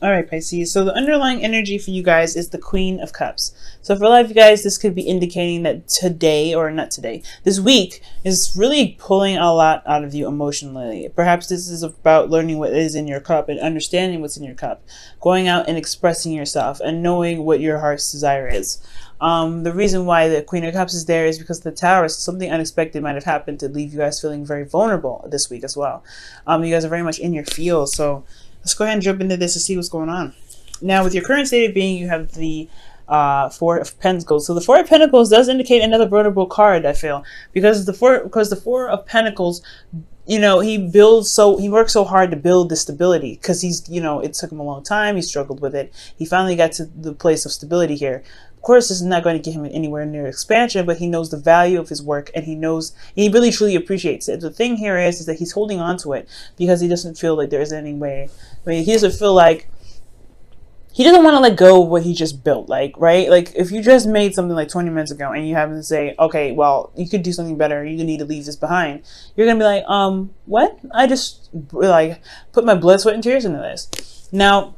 All right, Pisces. So the underlying energy for you guys is the Queen of Cups. So for a lot of you guys, this could be indicating that today, or not today, this week is really pulling a lot out of you emotionally. Perhaps this is about learning what is in your cup and understanding what's in your cup, going out and expressing yourself and knowing what your heart's desire is. The reason why the Queen of Cups is there is because the Tower, something unexpected might have happened to leave you guys feeling very vulnerable this week as well. You guys are very much in your field, so let's go ahead and jump into this to see what's going on. Now, with your current state of being, you have the Four of Pentacles. So the Four of Pentacles does indicate another vulnerable card, I feel, because the Four of Pentacles, you know, he works so hard to build the stability, because he's, you know, it took him a long time. He struggled with it. He finally got to the place of stability here. Of course, this is not going to get him anywhere near expansion, but he knows the value of his work, and he really truly appreciates it. The thing here is that he's holding on to it because he doesn't feel like there is any way. I mean, he doesn't feel like, he doesn't want to let go of what he just built, like, right? Like, if you just made something like 20 minutes ago and you happen to say, okay, well, you could do something better, you need to leave this behind, you're going to be like, what? I just, like, put my blood, sweat, and tears into this. Now,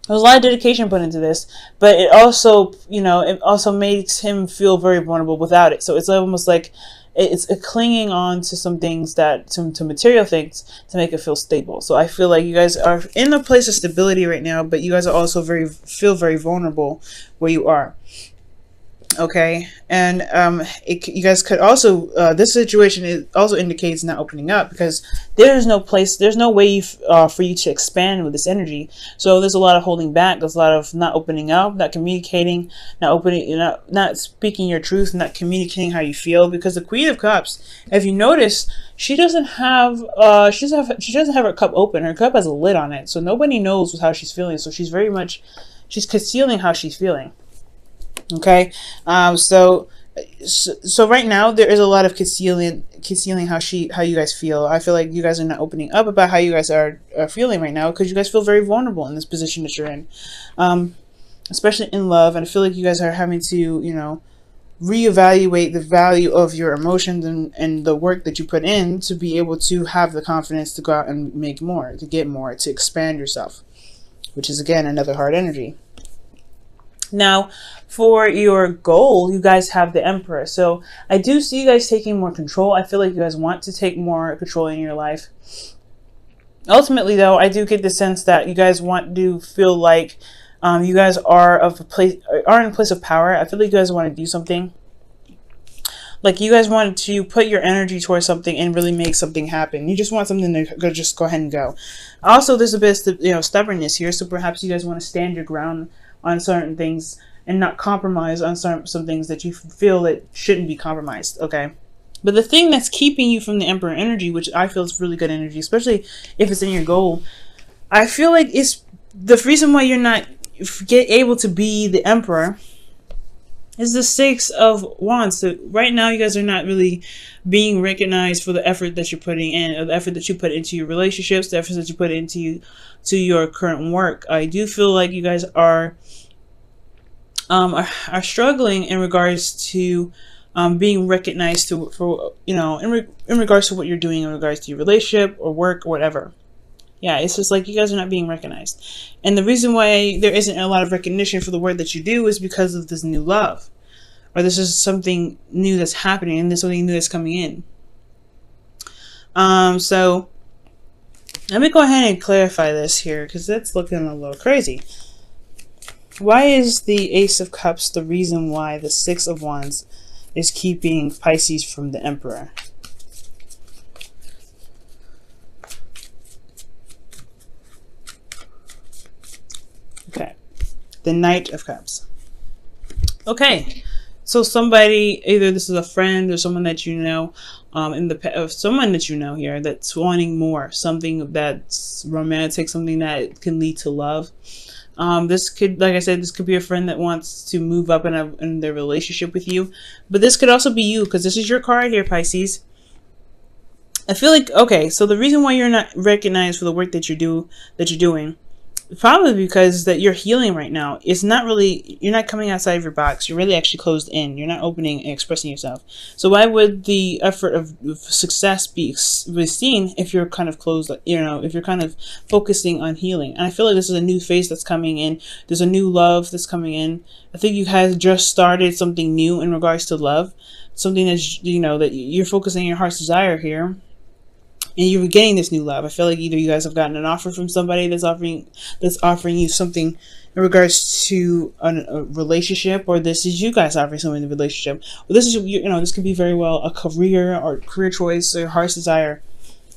there's a lot of dedication put into this, but it also, you know, it also makes him feel very vulnerable without it. So it's almost like it's clinging on to some things, to material things, to make it feel stable. So I feel like you guys are in a place of stability right now, but you guys are also feel very vulnerable where you are. Okay, and you guys could also, this situation also indicates not opening up, because there's no way for you to expand with this energy. So there's a lot of holding back. There's a lot of not opening up, not communicating, not speaking your truth, not communicating how you feel. Because the Queen of Cups, if you notice, she doesn't have her cup open. Her cup has a lid on it, so nobody knows how she's feeling. So she's concealing how she's feeling. Okay, so right now there is a lot of concealing how you guys feel. I feel like you guys are not opening up about how you guys are feeling right now, because you guys feel very vulnerable in this position that you're in, especially in love. And I feel like you guys are having to, you know, reevaluate the value of your emotions and the work that you put in to be able to have the confidence to go out and make more, to get more, to expand yourself, which is again another hard energy. Now, for your goal, you guys have the Emperor. So I do see you guys taking more control. I feel like you guys want to take more control in your life. Ultimately, though, I do get the sense that you guys want to feel like you guys are in a place of power. I feel like you guys want to do something. Like, you guys want to put your energy towards something and really make something happen. You just want something to just go ahead and go. Also, there's a bit of, you know, stubbornness here. So perhaps you guys want to stand your ground on certain things and not compromise on some things that you feel that shouldn't be compromised. Okay, but the thing that's keeping you from the Emperor energy, which I feel is really good energy, especially if it's in your goal, I feel like it's the reason why you're not able to be the Emperor is the Six of Wands. So right now you guys are not really being recognized for the effort that you're putting in, or the effort that you put into your relationships, the effort that you put into your current work. I do feel like you guys are struggling in regards to being recognized for you know, in regards to what you're doing, in regards to your relationship or work or whatever. Yeah, it's just like you guys are not being recognized. And the reason why there isn't a lot of recognition for the work that you do is because of this new love. Or this is something new that's happening, and there's something new that's coming in. So let me go ahead and clarify this here, because that's looking a little crazy. Why is the Ace of Cups the reason why the Six of Wands is keeping Pisces from the Emperor? Okay, the Knight of Cups. Okay, so somebody, either this is a friend or someone that you know, someone that you know here that's wanting more, something that's romantic, something that can lead to love. This could, like I said, this could be a friend that wants to move up in their relationship with you, but this could also be you, because this is your card here, Pisces. I feel like, okay, so the reason why you're not recognized for the work that you're doing probably because that you're healing right now. It's not really, you're not coming outside of your box. You're really actually closed in. You're not opening and expressing yourself. So why would the effort of success be seen if you're kind of closed, if you're kind of focusing on healing? And I feel like this is a new phase that's coming in. There's a new love that's coming in. I think you guys just started something new in regards to love. Something that's, that you're focusing on your heart's desire here. And you're getting this new love. I feel like either you guys have gotten an offer from somebody that's offering you something in regards to a relationship, or this is you guys offering someone in a relationship. Or this is, this could be very well a career choice or heart's desire.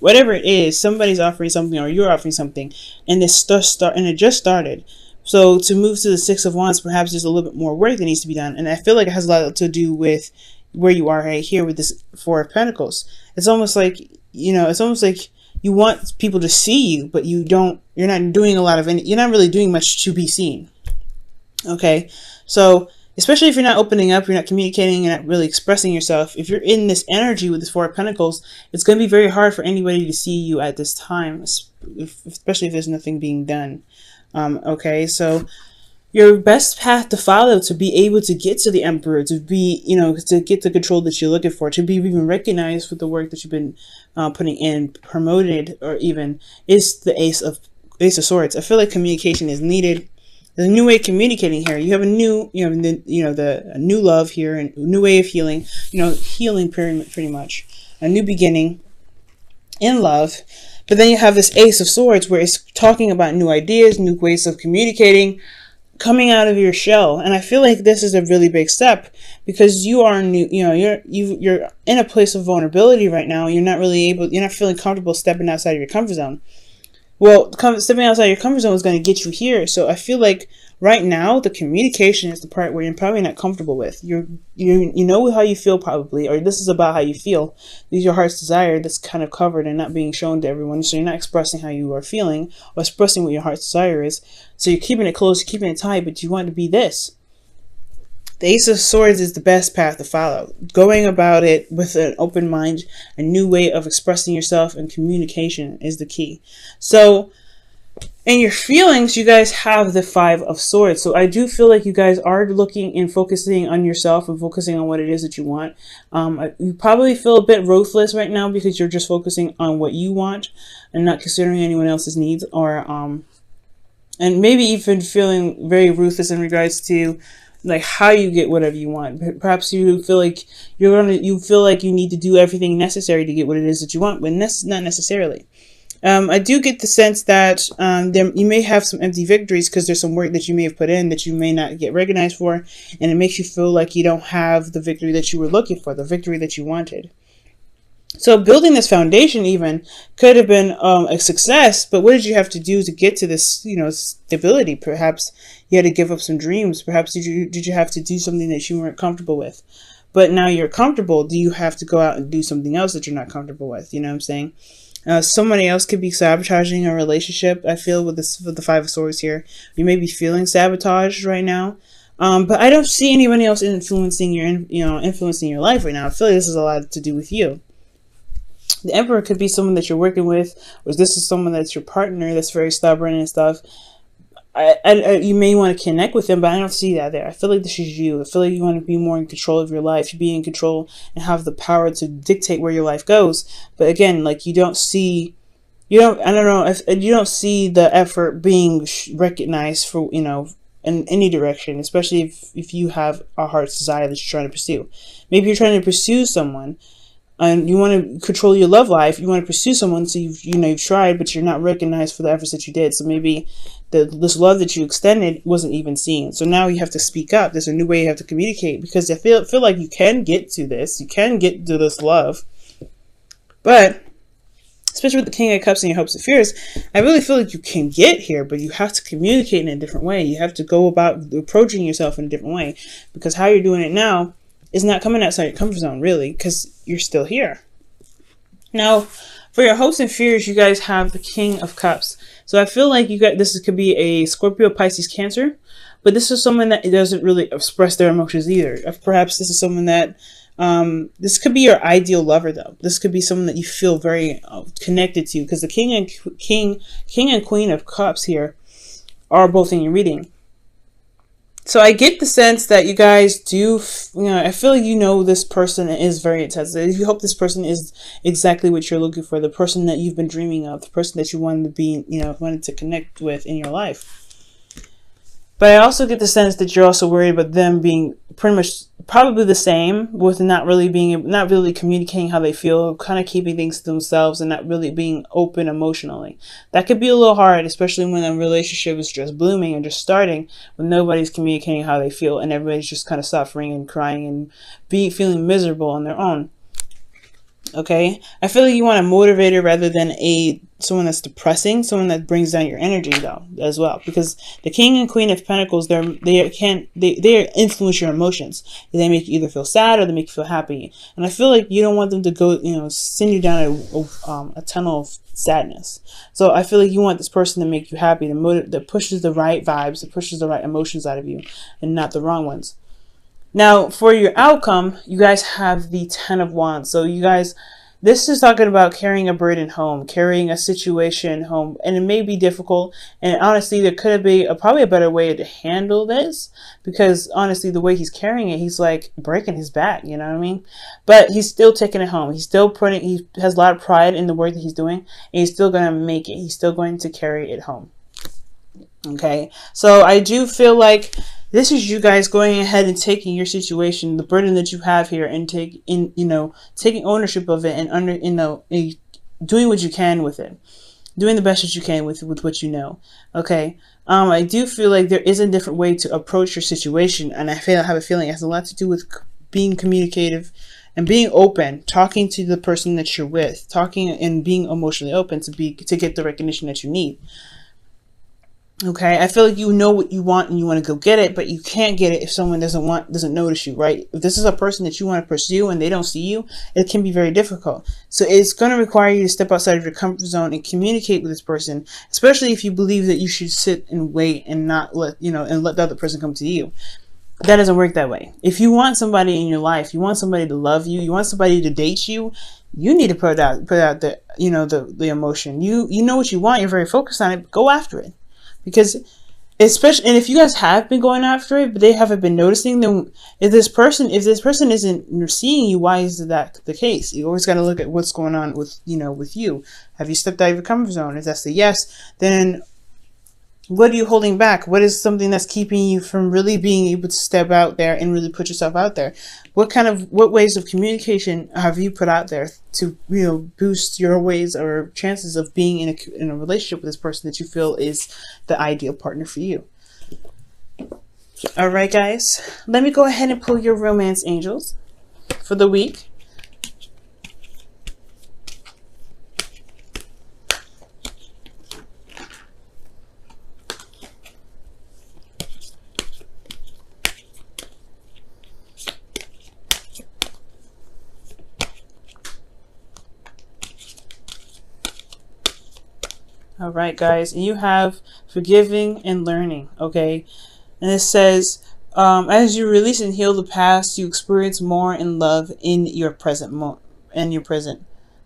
Whatever it is, somebody's offering something or you're offering something, and it just started. So to move to the Six of Wands, perhaps there's a little bit more work that needs to be done. And I feel like it has a lot to do with where you are right here with this Four of Pentacles. It's almost like, you want people to see you, but you're not doing you're not really doing much to be seen. Okay. So especially if you're not opening up, you're not communicating, you're not really expressing yourself. If you're in this energy with this Four of Pentacles, it's going to be very hard for anybody to see you at this time, especially if there's nothing being done. Okay. So your best path to follow to be able to get to the Emperor, to be, to get the control that you're looking for, to be even recognized for the work that you've been putting in, promoted, or even is the Ace of Swords. I feel like communication is needed. There's a new way of communicating here. You have a new, a new love here, and a new way of healing. Healing pretty much, a new beginning in love. But then you have this Ace of Swords, where it's talking about new ideas, new ways of communicating, coming out of your shell. And I feel like this is a really big step, because you are new, you're in a place of vulnerability right now. You're not feeling comfortable stepping outside of your comfort zone. Well, stepping outside your comfort zone is going to get you here. So I feel like right now the communication is the part where you're probably not comfortable with. You know how you feel probably, or this is about how you feel. This is your heart's desire that's kind of covered and not being shown to everyone. So you're not expressing how you are feeling or expressing what your heart's desire is. So you're keeping it close, you're keeping it tight, but you want to be this. The Ace of Swords is the best path to follow. Going about it with an open mind, a new way of expressing yourself, and communication is the key. So in your feelings, you guys have the Five of Swords. So I do feel like you guys are looking and focusing on yourself and focusing on what it is that you want. You probably feel a bit ruthless right now because you're just focusing on what you want and not considering anyone else's needs, or and maybe even feeling very ruthless in regards to like how you get whatever you want. Perhaps you feel like you feel like you need to do everything necessary to get what it is that you want, but not necessarily. I do get the sense that you may have some empty victories because there's some work that you may have put in that you may not get recognized for, and it makes you feel like you don't have the victory that you were looking for, the victory that you wanted. So building this foundation even could have been a success, but what did you have to do to get to this, stability? Perhaps you had to give up some dreams. Perhaps did you have to do something that you weren't comfortable with? But now you're comfortable. Do you have to go out and do something else that you're not comfortable with? You know what I'm saying? Somebody else could be sabotaging a relationship. I feel with the Five of Swords here, you may be feeling sabotaged right now. But I don't see anybody else influencing your life right now. I feel like this is a lot to do with you. The Emperor could be someone that you're working with, or this is someone that's your partner that's very stubborn and stuff. You may want to connect with them, but I don't see that there. I feel like this is you. I feel like you want to be more in control of your life. You be in control and have the power to dictate where your life goes. But again, like you don't see the effort being recognized for, in any direction, especially if you have a heart's desire that you're trying to pursue. Maybe you're trying to pursue someone and you want to control your love life. You want to pursue someone, so you've tried, but you're not recognized for the efforts that you did. So maybe this love that you extended wasn't even seen. So now you have to speak up. There's a new way you have to communicate, because I feel like you can get to this. You can get to this love. But especially with the King of Cups and your hopes and fears, I really feel like you can get here, but you have to communicate in a different way. You have to go about approaching yourself in a different way, because how you're doing it now is not coming outside your comfort zone, really, because you're still here. Now, for your hopes and fears, you guys have the King of Cups. So I feel like this could be a Scorpio, Pisces, Cancer, but this is someone that doesn't really express their emotions either. Perhaps this is someone that this could be your ideal lover, though. This could be someone that you feel very connected to, because the King and Queen of Cups here are both in your reading. So I get the sense that you guys do, I feel like you know this person is very intense. You hope this person is exactly what you're looking for, the person that you've been dreaming of, the person that you wanted to be, wanted to connect with in your life. But I also get the sense that you're also worried about them being pretty much probably the same, with not really communicating how they feel, kind of keeping things to themselves and not really being open emotionally. That could be a little hard, especially when a relationship is just blooming and just starting, when nobody's communicating how they feel and everybody's just kind of suffering and crying and feeling miserable on their own. Okay, I feel like you want a motivator rather than someone that's depressing, someone that brings down your energy though as well, because the King and Queen of Pentacles, they influence your emotions. They make you either feel sad or they make you feel happy, and I feel like you don't want them to go send you down a tunnel of sadness. So I feel like you want this person to make you happy, that pushes the right vibes, that pushes the right emotions out of you, and not the wrong ones. Now, for your outcome, you guys have the 10 of Wands. So you guys, this is talking about carrying a burden home, carrying a situation home, and it may be difficult. And honestly, there could be probably a better way to handle this, because honestly, the way he's carrying it, he's like breaking his back, you know what I mean? But he's still taking it home. He's still he has a lot of pride in the work that he's doing, and he's still going to make it. He's still going to carry it home. Okay, so I do feel like this is you guys going ahead and taking your situation, the burden that you have here, and taking ownership of it, and doing what you can with it, doing the best that you can with what you know. Okay, I do feel like there is a different way to approach your situation, and I have a feeling it has a lot to do with being communicative and being open, talking to the person that you're with, talking and being emotionally open to get the recognition that you need. Okay, I feel like you know what you want and you want to go get it, but you can't get it if someone doesn't notice you, right? If this is a person that you want to pursue and they don't see you, it can be very difficult. So it's going to require you to step outside of your comfort zone and communicate with this person, especially if you believe that you should sit and wait and not let the other person come to you. That doesn't work that way. If you want somebody in your life, you want somebody to love you, you want somebody to date you, you need to put out the the emotion. You know what you want, you're very focused on it, go after it. Because especially, and if you guys have been going after it, but they haven't been noticing, then if this person isn't seeing you, why is that the case? You always got to look at what's going on with you. Have you stepped out of your comfort zone? If that's the yes, then what are you holding back? What is something that's keeping you from really being able to step out there and really put yourself out there? What ways of communication have you put out there to boost your ways or chances of being in a relationship with this person that you feel is the ideal partner for you? All right, guys, let me go ahead and pull your romance angels for the week. All right, guys, and you have forgiving and learning, okay? And it says, as you release and heal the past, you experience more in love in your present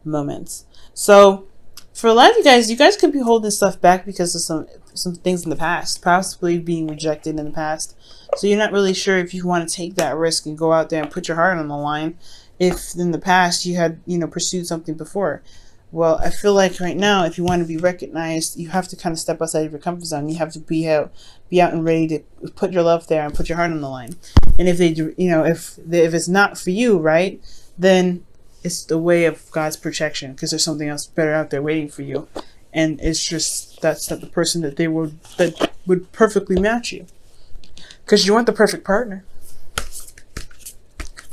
moments. So, for a lot of you guys could be holding stuff back because of some things in the past, possibly being rejected in the past. So you're not really sure if you want to take that risk and go out there and put your heart on the line, if in the past you had pursued something before. Well, I feel like right now, if you want to be recognized, you have to kind of step outside of your comfort zone. You have to be out and ready to put your love there and put your heart on the line. And if if it's not for you, right, then it's the way of God's protection, because there's something else better out there waiting for you. And it's just that's not the person that would perfectly match you, because you want the perfect partner.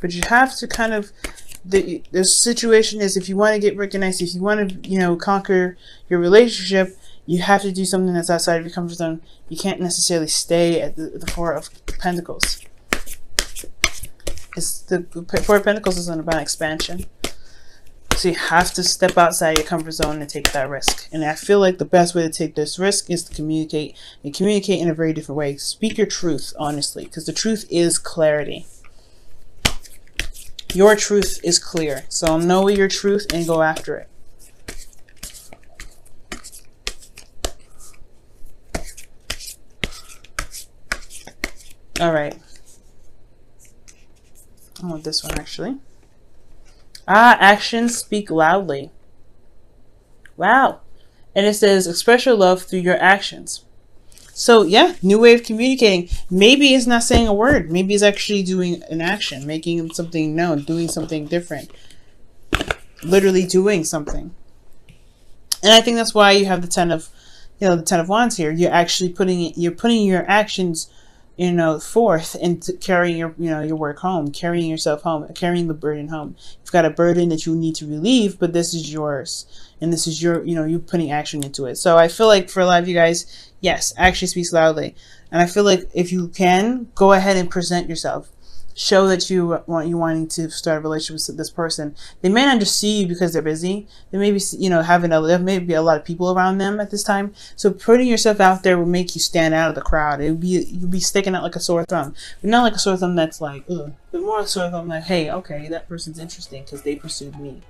But you have to kind of. The situation is, if you want to get recognized, if you want to conquer your relationship, you have to do something that's outside of your comfort zone. You can't necessarily stay at the Four of Pentacles. The Four of Pentacles isn't about expansion, so you have to step outside your comfort zone and take that risk. And I feel like the best way to take this risk is to communicate, and communicate in a very different way. Speak your truth honestly, because the truth is clarity. Your truth is clear. So know your truth and go after it. All right. I want this one actually. Actions speak loudly. Wow. And it says express your love through your actions. So yeah, new way of communicating. Maybe it's not saying a word. Maybe it's actually doing an action, making something known, doing something different. Literally doing something. And I think that's why you have the Ten of Wands here. You're actually putting your actions, forth into carrying your work home, carrying yourself home, carrying the burden home. You've got a burden that you need to relieve, but this is yours. And this is you're putting action into it. So I feel like for a lot of you guys, yes, action speaks loudly. And I feel like if you can, go ahead and present yourself. Show that you wanting to start a relationship with this person. They may not just see you because they're busy. They may be, there may be a lot of people around them at this time. So putting yourself out there will make you stand out of the crowd. You'll be sticking out like a sore thumb, but not like a sore thumb that's like, ugh, but more a sore thumb like, hey, okay, that person's interesting because they pursued me.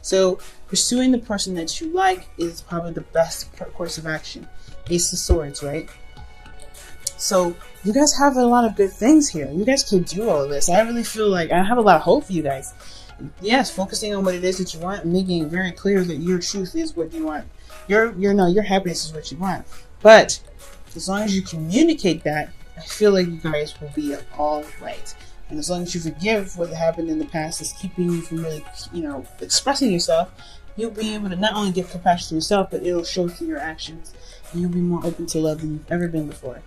So pursuing the person that you like is probably the best course of action. Ace of Swords, right? So you guys have a lot of good things here. You guys can do all of this. I really feel like I have a lot of hope for you guys. Yes, focusing on what it is that you want and making it very clear that your truth is what you want. Your happiness is what you want. But as long as you communicate that, I feel like you guys will be all right. And as long as you forgive what happened in the past is keeping you from really, expressing yourself, you'll be able to not only give compassion to yourself, but it'll show through your actions. And you'll be more open to love than you've ever been before.